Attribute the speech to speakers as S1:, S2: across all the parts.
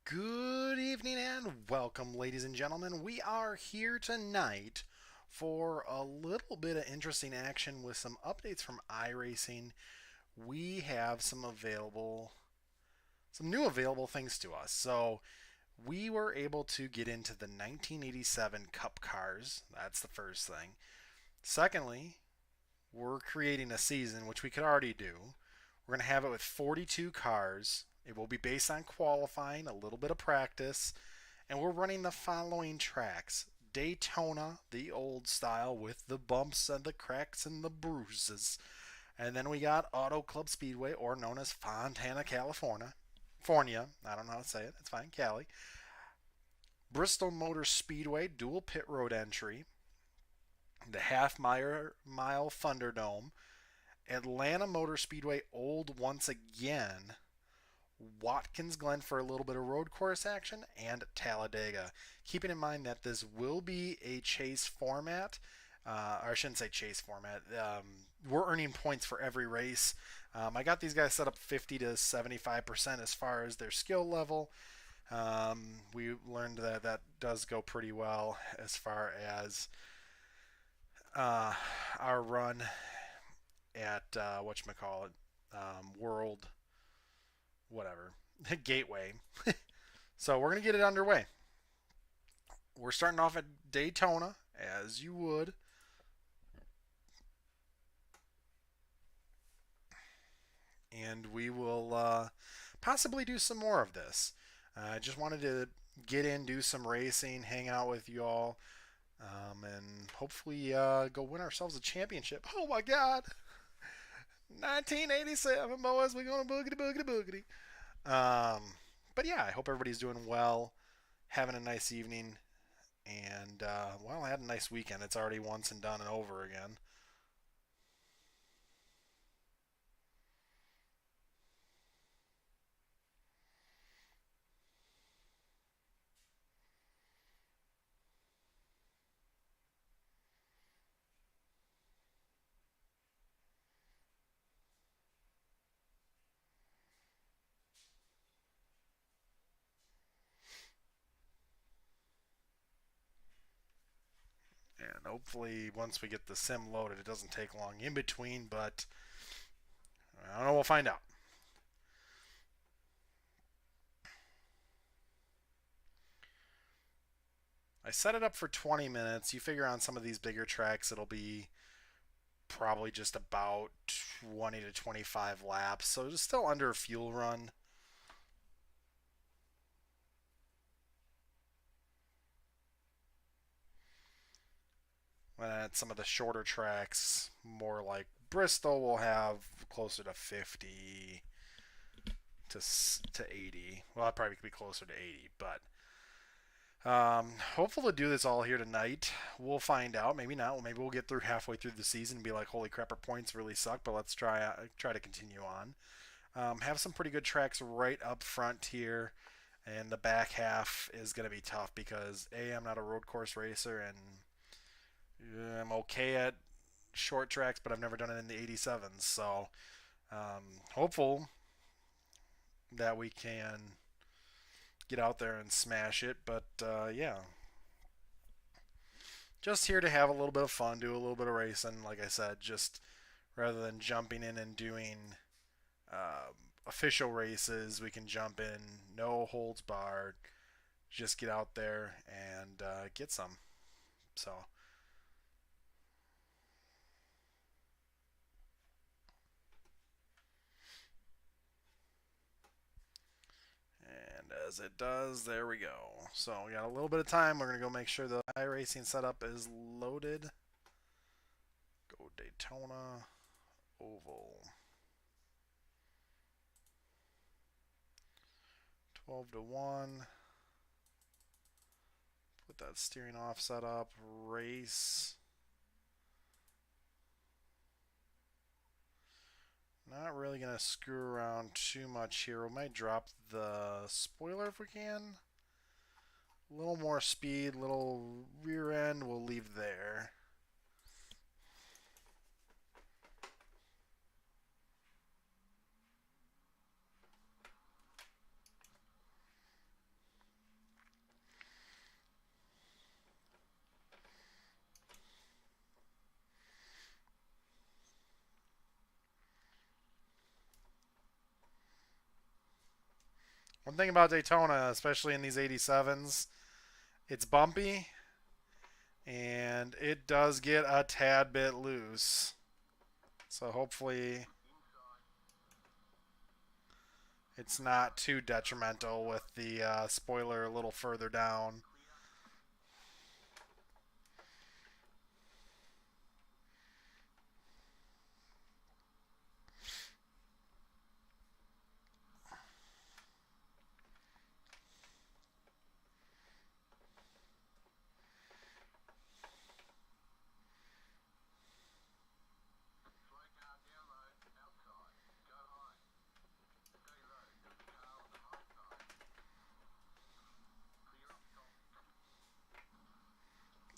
S1: Good evening and welcome, ladies and gentlemen. We are here tonight for a little bit of interesting action with some updates from iRacing. We have some new available things to us. So we were able to get into the 1987 Cup cars. That's the first thing. Secondly, we're creating a season, which we could already do. We're going to have it with 42 cars. It will be based on qualifying, a little bit of practice, and we're running the following tracks: Daytona, the old style with the bumps and the cracks and the bruises. And then we got Auto Club Speedway, or known as Fontana, California. Fornia, I don't know how to say it. It's fine, Cali. Bristol Motor Speedway, dual pit road entry. The Half Mile Thunderdome. Atlanta Motor Speedway, old once again. Watkins Glen for a little bit of road course action, and Talladega. Keeping in mind that this will be a chase format, or I shouldn't say chase format. We're earning points for every race. I got these guys set up 50 to 75% as far as their skill level. We learned that that does go pretty well as far as our run at whatchamacallit, World, whatever, Gateway. So we're going to get it underway. We're starting off at Daytona, as you would. And we will possibly do some more of this. I just wanted to get in, do some racing, hang out with you all, and hopefully go win ourselves a championship. Oh my God! 1987, boys, we're going to boogity, boogity, boogity. But yeah, I hope everybody's doing well, having a nice evening, and well, I had a nice weekend. It's already once and done and over again. And hopefully, once we get the sim loaded, it doesn't take long in between, but I don't know, we'll find out. I set it up for 20 minutes. You figure on some of these bigger tracks, it'll be probably just about 20 to 25 laps, so it's still under a fuel run. At some of the shorter tracks, more like Bristol, will have closer to 50 to 80. Well, it probably could be closer to 80, but hopeful to do this all here tonight. We'll find out. Maybe not. Maybe we'll get through halfway through the season and be like, "Holy crap, our points really suck." But let's try to continue on. Have some pretty good tracks right up front here, and the back half is going to be tough because I'm not a road course racer, and I'm okay at short tracks, but I've never done it in the 87s. So hopeful that we can get out there and smash it. But yeah, just here to have a little bit of fun, do a little bit of racing. Like I said, just rather than jumping in and doing official races, we can jump in, no holds barred, just get out there and get some. So, and as it does, there we go. So we got a little bit of time. We're gonna go make sure the iRacing setup is loaded. Go Daytona Oval. 12 to 1. Put that steering offset up. Race. Not really going to screw around too much here. We might drop the spoiler if we can. A little more speed, little rear end we'll leave there. One thing about Daytona, especially in these 87s, it's bumpy and it does get a tad bit loose. So hopefully it's not too detrimental with the spoiler a little further down.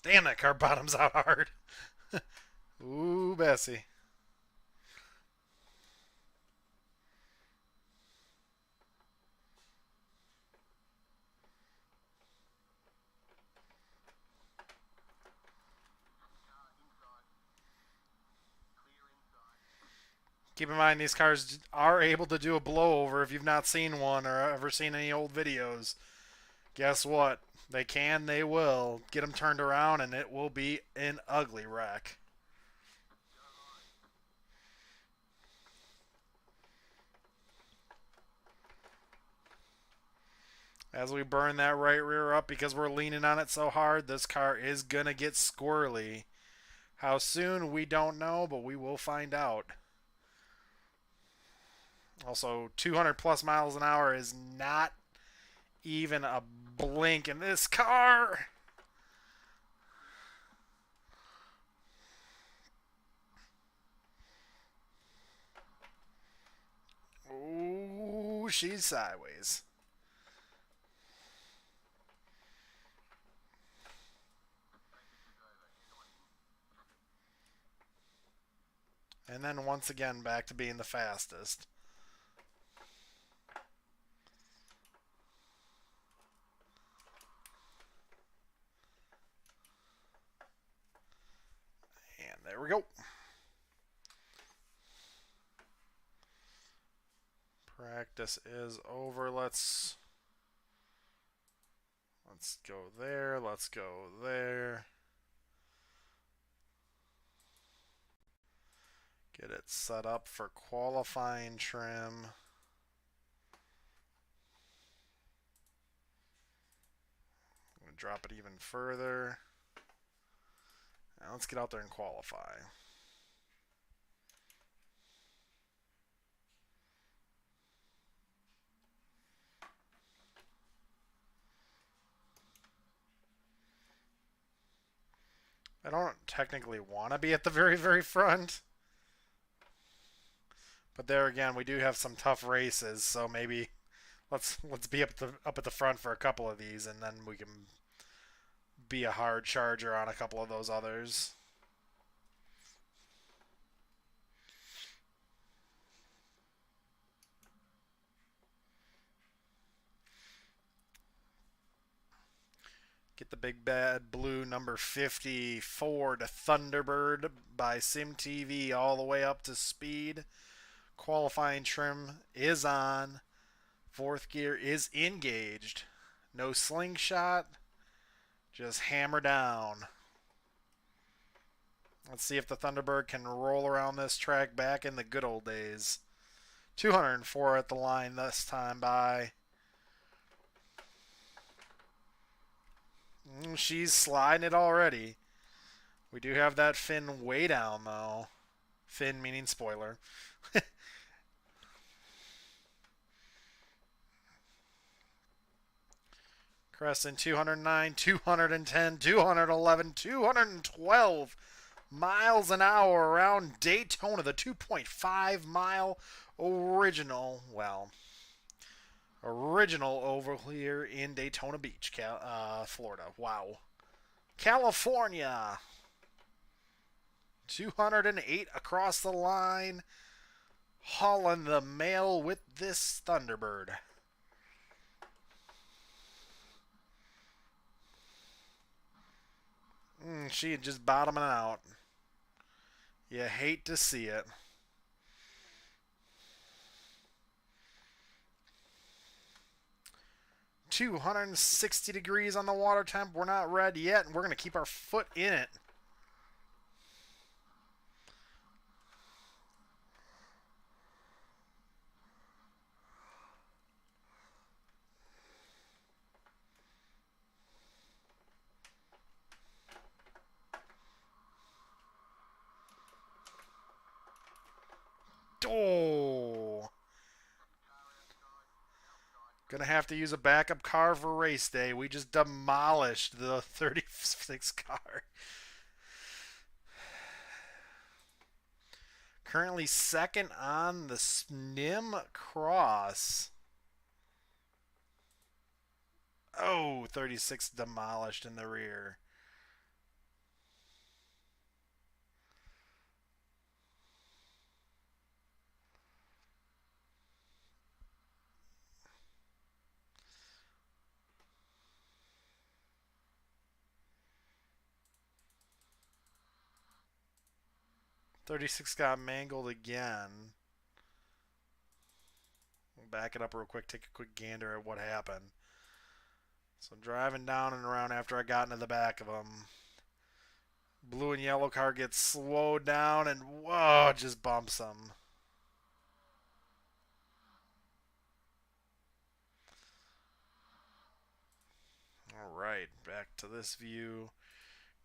S1: Damn, that car bottoms out hard. Ooh, Bessie. Keep in mind, these cars are able to do a blowover if you've not seen one or ever seen any old videos. Guess what? They can, they will. Get them turned around, and it will be an ugly wreck. As we burn that right rear up because we're leaning on it so hard, this car is going to get squirrely. How soon, we don't know, but we will find out. Also, 200 plus miles an hour is not even a blink in this car. Ooh, she's sideways. And then once again back to being the fastest. And there we go. Practice is over. Let's go there. Let's go there. Get it set up for qualifying trim. I'm going to drop it even further. Now let's get out there and qualify. I don't technically want to be at the very, very front. But there again, we do have some tough races, so maybe let's be up at the front for a couple of these, and then we can be a hard charger on a couple of those others. Get the big bad blue number 50 Ford Thunderbird by SimTV all the way up to speed. Qualifying trim is on. Fourth gear is engaged. No slingshot. Just hammer down. Let's see if the Thunderbird can roll around this track back in the good old days. 204 at the line this time by. She's sliding it already. We do have that fin way down, though. Fin meaning spoiler. Crescent 209, 210, 211, 212 miles an hour around Daytona, the 2.5 mile original oval here in Daytona Beach, Florida. Wow. California. 208 across the line. Hauling the mail with this Thunderbird. She just bottoming out. You hate to see it. 260 degrees on the water temp. We're not red yet, and we're going to keep our foot in it. Oh. Gonna have to use a backup car for race day. We just demolished the 36 car. Currently second on the SNIM Cross. Oh, 36 demolished in the rear. .36 got mangled again. We'll back it up real quick, take a quick gander at what happened. So driving down and around after I got into the back of him. Blue and yellow car gets slowed down and whoa, just bumps him. All right, back to this view.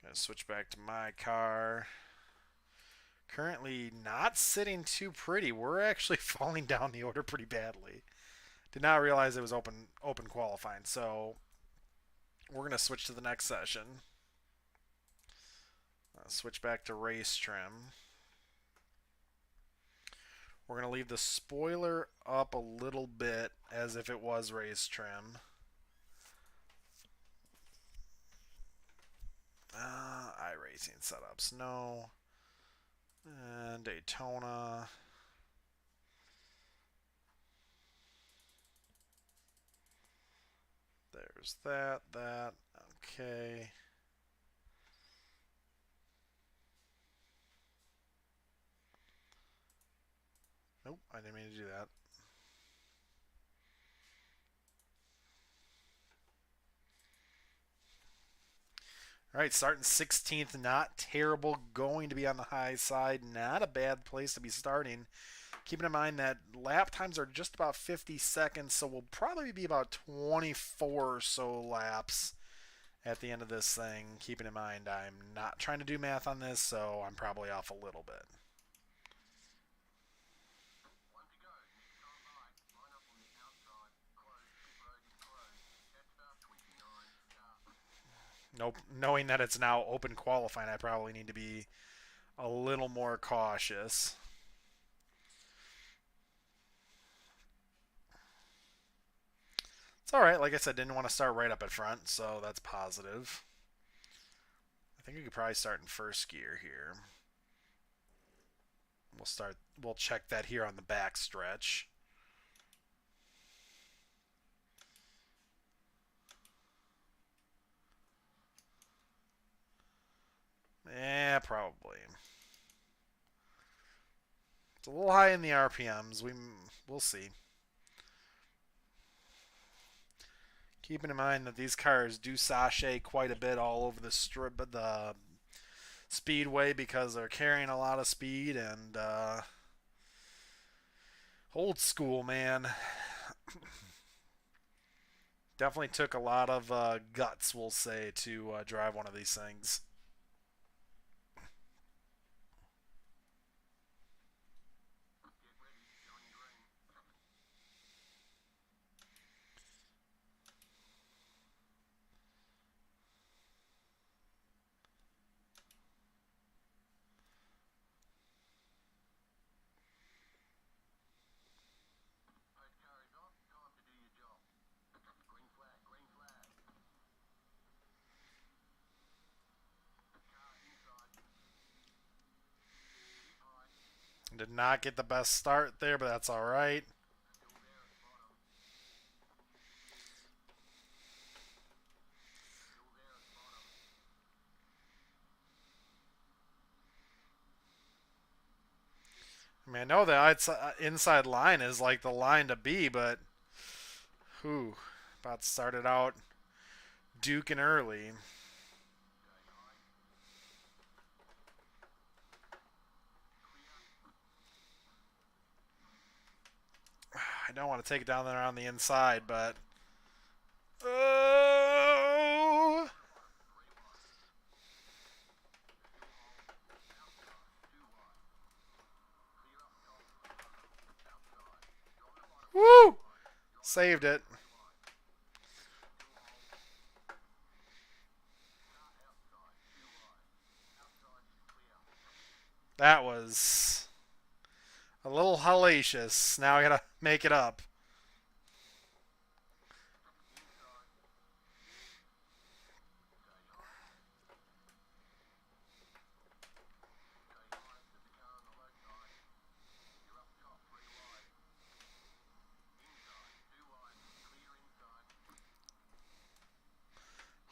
S1: Gonna switch back to my car. Currently not sitting too pretty. We're actually falling down the order pretty badly. Did not realize it was open qualifying. So we're gonna switch to the next session. Switch back to race trim. We're going to leave the spoiler up a little bit as if it was race trim. iRacing setups, no. And Daytona. There's that. Okay. Nope, I didn't mean to do that. All right, starting 16th, not terrible. Going to be on the high side. Not a bad place to be starting. Keeping in mind that lap times are just about 50 seconds, so we'll probably be about 24 or so laps at the end of this thing. Keeping in mind I'm not trying to do math on this, so I'm probably off a little bit. Nope. Knowing that it's now open qualifying, I probably need to be a little more cautious. It's alright. Like I said, didn't want to start right up at front, so that's positive. I think we could probably start in first gear here. We'll check that here on the back stretch. Yeah, probably. It's a little high in the RPMs. We'll see. Keeping in mind that these cars do sashay quite a bit all over the strip, the speedway, because they're carrying a lot of speed and old school, man. Definitely took a lot of guts, we'll say, to drive one of these things. Did not get the best start there, but that's all right. I mean, I know the inside line is like the line to be, but whew, About to start it out duking early. I don't want to take it down there on the inside, but... Oh! Woo! Saved it. That was a little hellacious. Now I gotta make it up.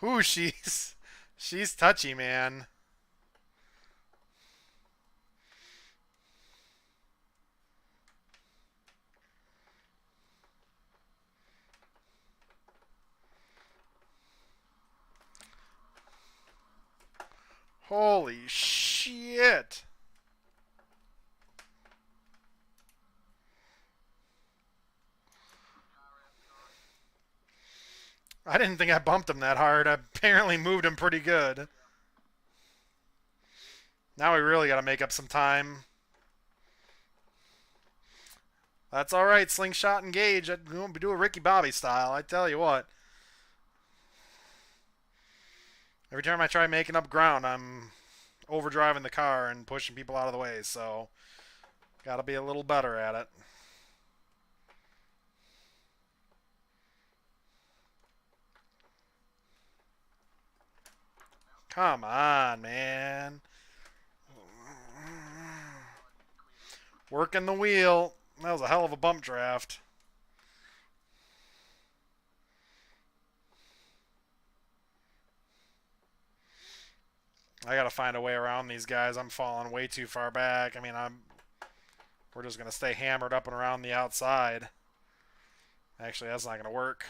S1: Ooh, she's touchy, man. Holy shit. I didn't think I bumped him that hard. I apparently moved him pretty good. Now we really got to make up some time. That's all right, slingshot engage. Do a Ricky Bobby style. I tell you what. Every time I try making up ground, I'm overdriving the car and pushing people out of the way. So, got to be a little better at it. Come on, man. Working the wheel. That was a hell of a bump draft. I gotta find a way around these guys. I'm falling way too far back. I mean, we're just gonna stay hammered up and around the outside. Actually, that's not gonna work.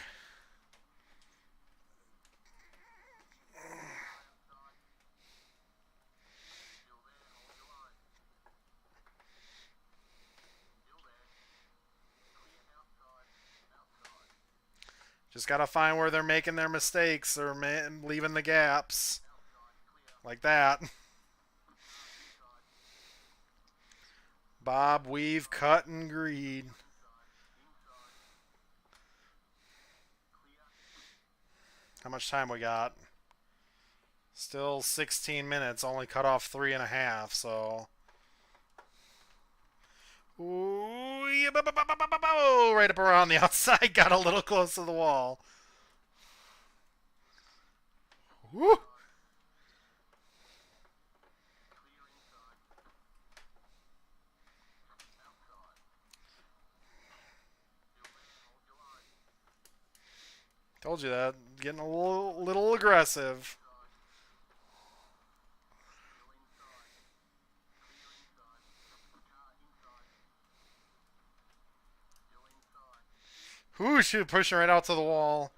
S1: Just gotta find where they're making their mistakes or leaving the gaps. Like that. Bob, weave, cut, and greed. How much time we got? Still 16 minutes. Only cut off 3.5, so... Ooh, yeah, right up around the outside. Got a little close to the wall. Woo! Told you that. Getting a little aggressive. Ooh, shoot, pushing right out to the wall.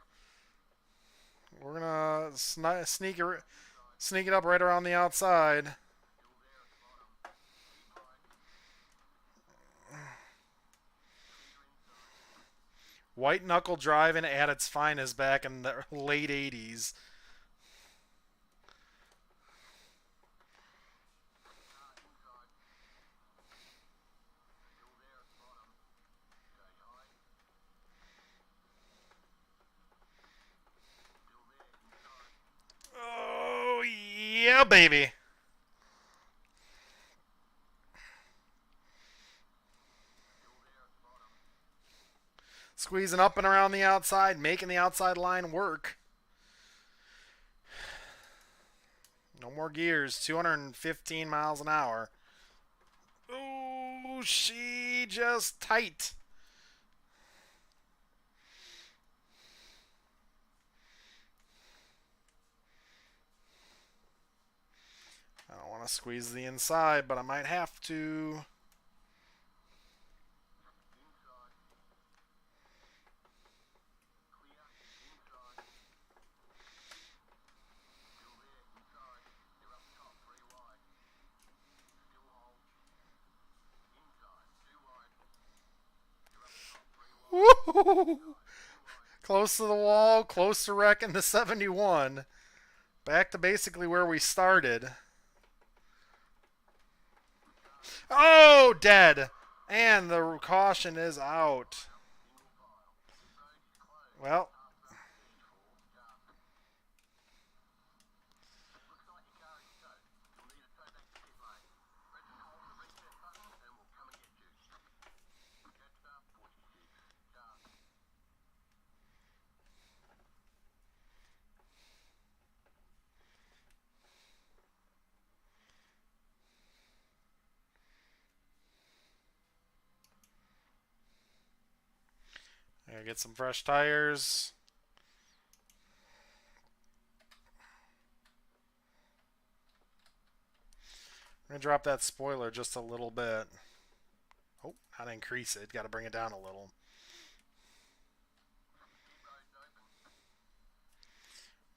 S1: We're gonna sneak it up right around the outside. White knuckle driving at its finest back in the late 80s. Oh, yeah, baby. Squeezing up and around the outside, making the outside line work. No more gears. 215 miles an hour. Ooh, she just tight. I don't want to squeeze the inside, but I might have to. Close to the wall, close to wrecking the 71. Back to basically where we started. Oh, dead. And the caution is out. Well, I gotta get some fresh tires. I'm gonna drop that spoiler just a little bit. Oh, not increase it. Gotta bring it down a little.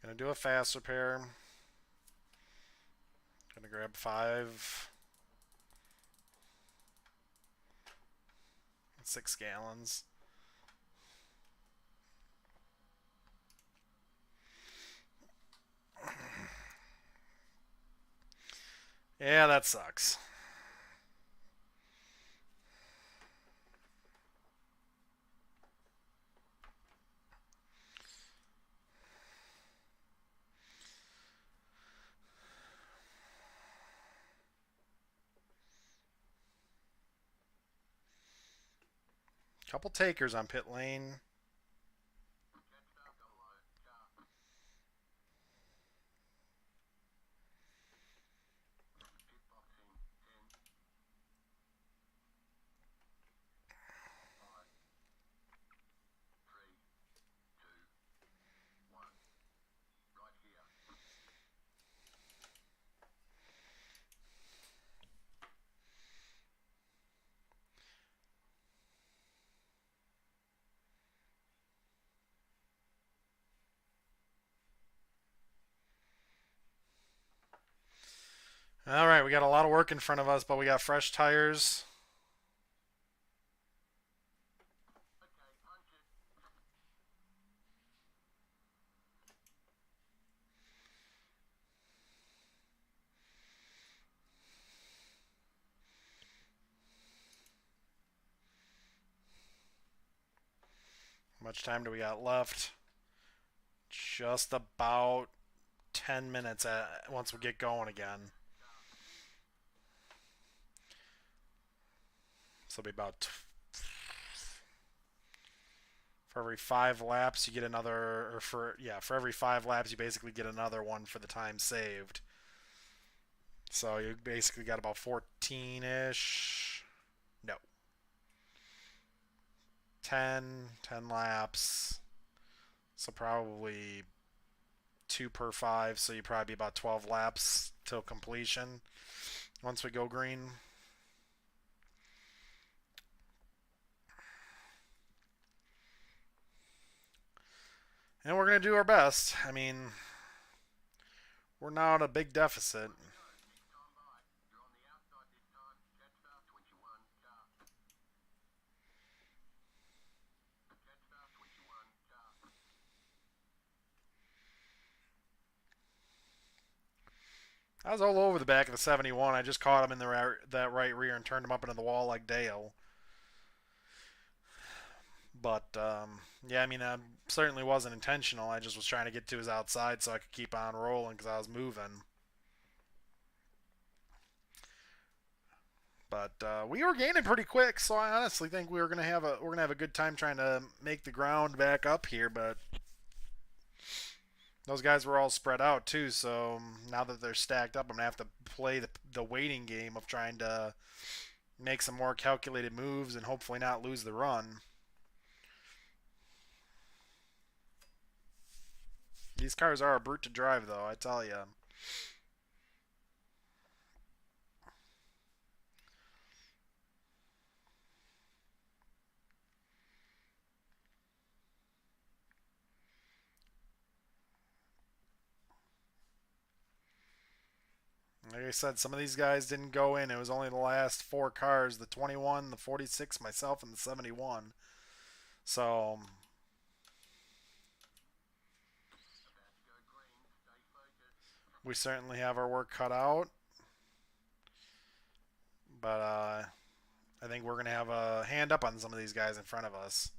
S1: Gonna do a fast repair. Gonna grab 6 gallons. Yeah, that sucks. Couple takers on pit lane. All right, we got a lot of work in front of us, but we got fresh tires. How much time do we got left? Just about 10 minutes once we get going again. So it'll be about for every 5 laps you get another, or for every 5 laps you basically get another one for the time saved. So you basically got about 14-ish. No, 10 laps. So probably 2 per 5. So you probably be about 12 laps till completion once we go green. And we're going to do our best. I mean, we're now at a big deficit. I was all over the back of the 71. I just caught him in that right rear and turned him up into the wall like Dale. But yeah, I mean, that certainly wasn't intentional. I just was trying to get to his outside so I could keep on rolling because I was moving. But we were gaining pretty quick, so I honestly think we're gonna have a good time trying to make the ground back up here. But those guys were all spread out too, so now that they're stacked up, I'm gonna have to play the waiting game of trying to make some more calculated moves and hopefully not lose the run. These cars are a brute to drive, though, I tell you. Like I said, some of these guys didn't go in. It was only the last 4 cars, the 21, the 46, myself, and the 71. So we certainly have our work cut out. But I think we're going to have a hand up on some of these guys in front of us.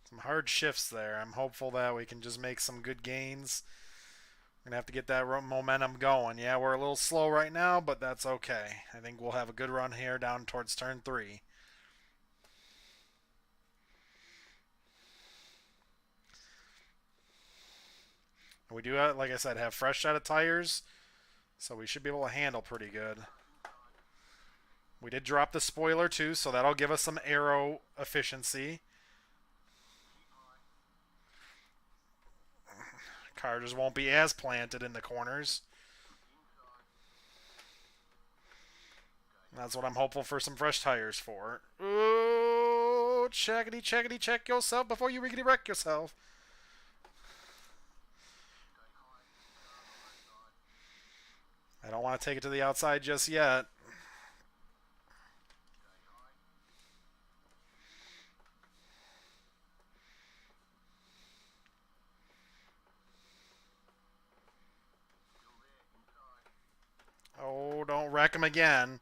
S1: Some hard shifts there. I'm hopeful that we can just make some good gains. We're going to have to get that momentum going. Yeah, we're a little slow right now, but that's okay. I think we'll have a good run here down towards turn 3. We do, like I said, have fresh set of tires, so we should be able to handle pretty good. We did drop the spoiler too, so that'll give us some aero efficiency. Car just won't be as planted in the corners. That's what I'm hopeful for some fresh tires for. Ooh, checkity, checkity, check yourself before you rickety wreck yourself. I don't want to take it to the outside just yet. Oh, don't wreck him again.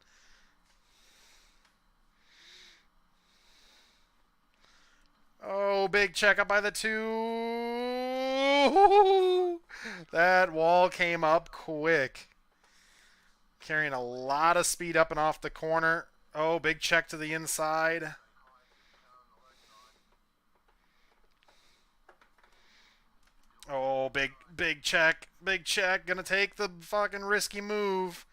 S1: Oh, big check up by the 2. That wall came up quick. Carrying a lot of speed up and off the corner. Oh, big check to the inside. Oh, big check. Big check. Gonna take the fucking risky move.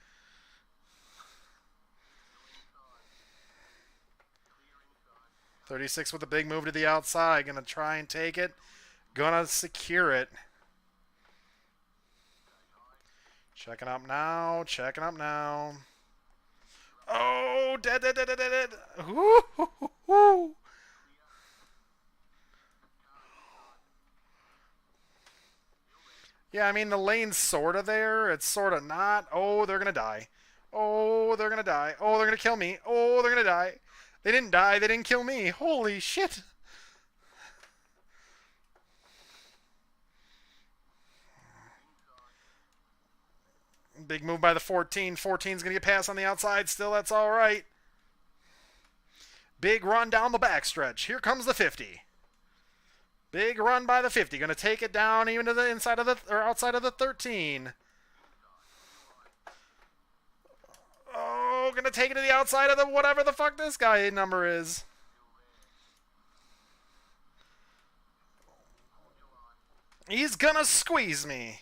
S1: .36 with a big move to the outside. Gonna try and take it. Gonna secure it. Checking up now. Checking up now. Oh, dead. Woo, hoo, hoo, hoo. Yeah, I mean, the lane's sort of there. It's sort of not. Oh, they're going to die. Oh, they're going to die. Oh, they're going to kill me. Oh, they're going to die. They didn't die. They didn't kill me. Holy shit. Big move by the 14. 14's going to get passed on the outside still. That's all right. Big run down the backstretch. Here comes the 50. Big run by the 50. Going to take it down even to the inside of the or outside of the 13. Oh, going to take it to the outside of the whatever the fuck this guy number is. He's going to squeeze me.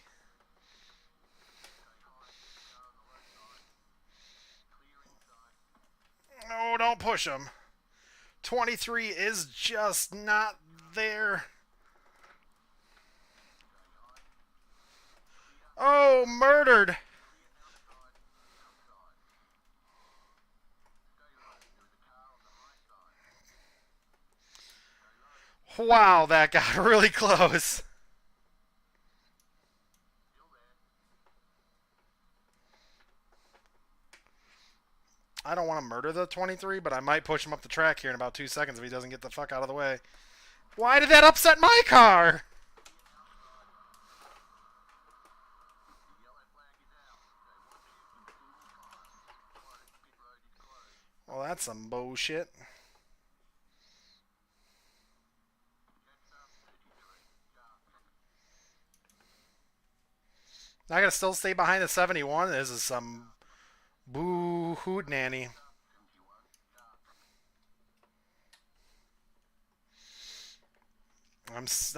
S1: No, don't push him. 23 is just not there. Oh, murdered. Wow, that got really close. I don't want to murder the 23, but I might push him up the track here in about 2 seconds if he doesn't get the fuck out of the way. Why did that upset my car? Well, that's some bullshit. I gotta still stay behind the 71. This is some boo hoot nanny.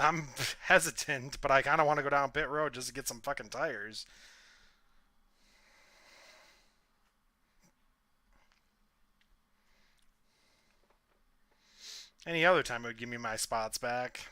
S1: I'm hesitant, but I kind of want to go down pit road just to get some fucking tires. Any other time it would give me my spots back.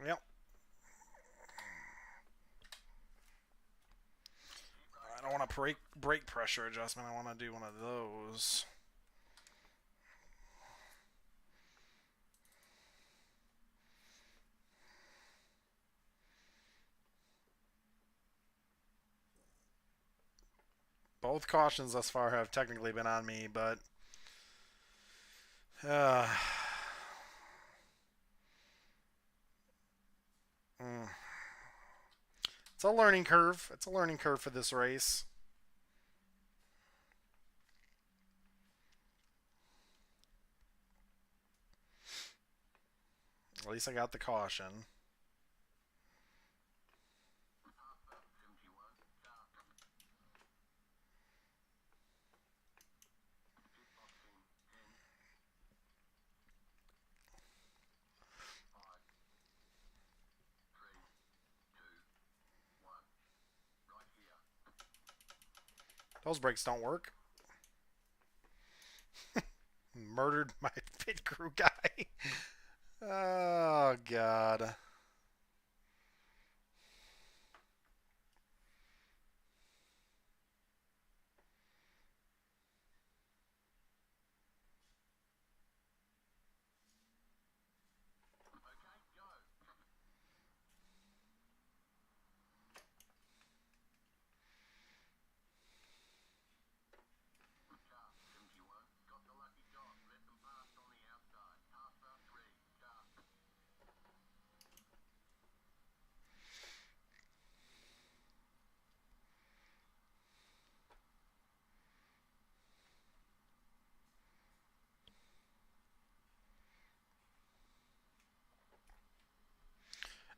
S1: Yep. I don't want to brake pressure adjustment. I want to do one of those. Both cautions thus far have technically been on me, but uh, mm, it's a learning curve. It's a learning curve for this race. At least I got the caution. Those brakes don't work. Murdered my pit crew guy. Oh, God.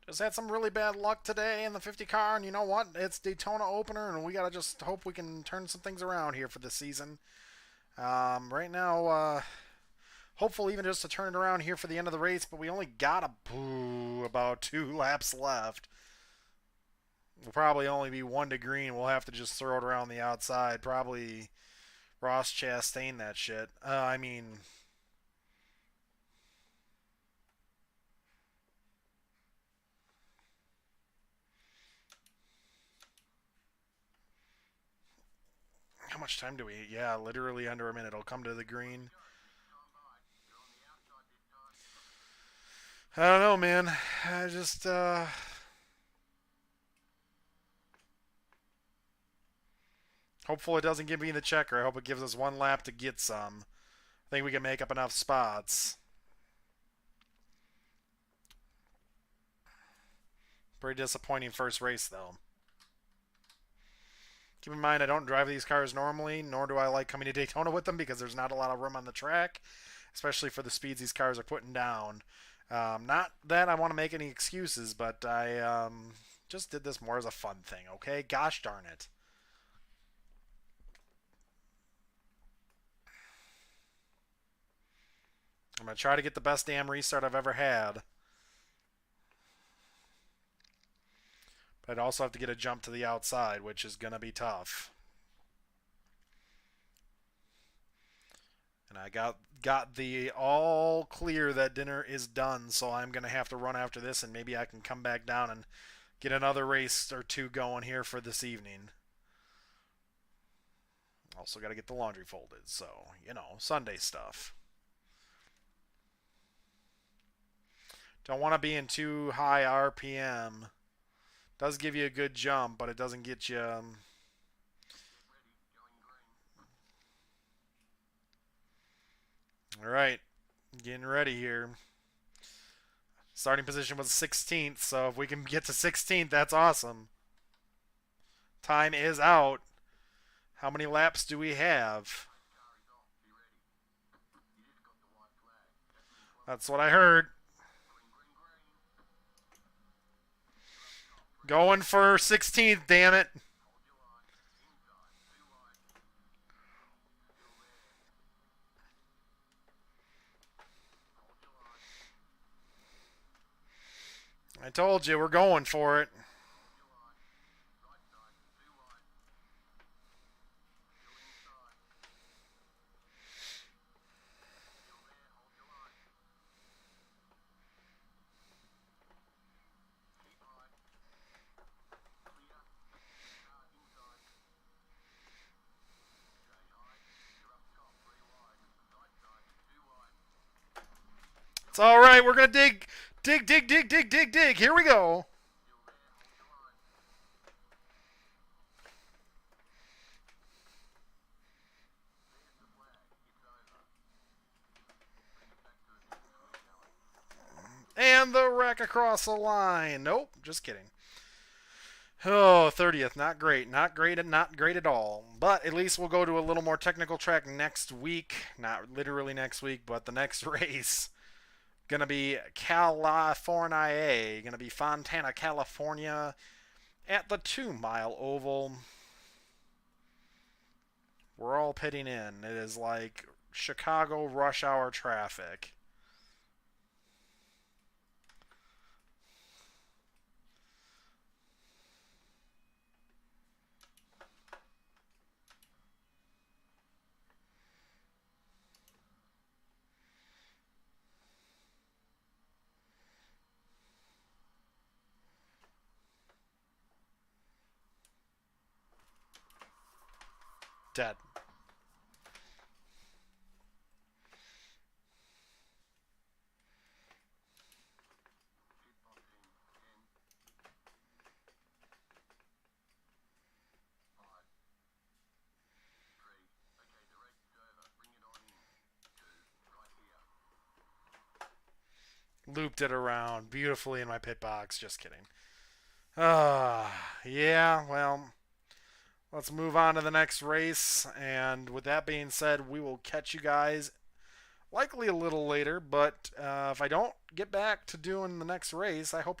S1: Just had some really bad luck today in the 50 car, and you know what? It's Daytona opener, and we gotta just hope we can turn some things around here for this season. Right now, hopefully even just to turn it around here for the end of the race, but we only got about 2 laps left. We'll probably only be 1 to green. We'll have to just throw it around the outside. Probably Ross Chastain that shit. I mean, how much time do we? Yeah, literally under a minute. It'll come to the green. I don't know, man. I just hopeful it doesn't give me the checker. I hope it gives us 1 lap to get some. I think we can make up enough spots. Pretty disappointing first race though. Keep in mind, I don't drive these cars normally, nor do I like coming to Daytona with them because there's not a lot of room on the track, especially for the speeds these cars are putting down. Not that I want to make any excuses, but I just did this more as a fun thing, okay? Gosh darn it. I'm going to try to get the best damn restart I've ever had. But I'd also have to get a jump to the outside, which is going to be tough. And I got the all clear that dinner is done, so I'm going to have to run after this, and maybe I can come back down and get another race or two going here for this evening. Also got to get the laundry folded, so, Sunday stuff. Don't want to be in too high RPM. Does give you a good jump, but it doesn't get you. All right, getting ready here. Starting position was 16th, so if we can get to 16th, that's awesome. Time is out. How many laps do we have? That's what I heard. Going for 16th, damn it. I told you, we're going for it. It's all right. We're gonna dig, dig, dig, dig, dig, dig, dig. Here we go. And the wreck across the line. Nope, just kidding. Oh, 30th. Not great. Not great. Not great at all. But at least we'll go to a little more technical track next week. Not literally next week, but the next race. Gonna be California. Gonna be Fontana, California at the 2 mile oval. We're all pitting in. It is like Chicago rush hour traffic. Dead. Looped it around beautifully in my pit box. Just kidding. Yeah, well, let's move on to the next race. And with that being said, we will catch you guys likely a little later. But if I don't get back to doing the next race, I hope you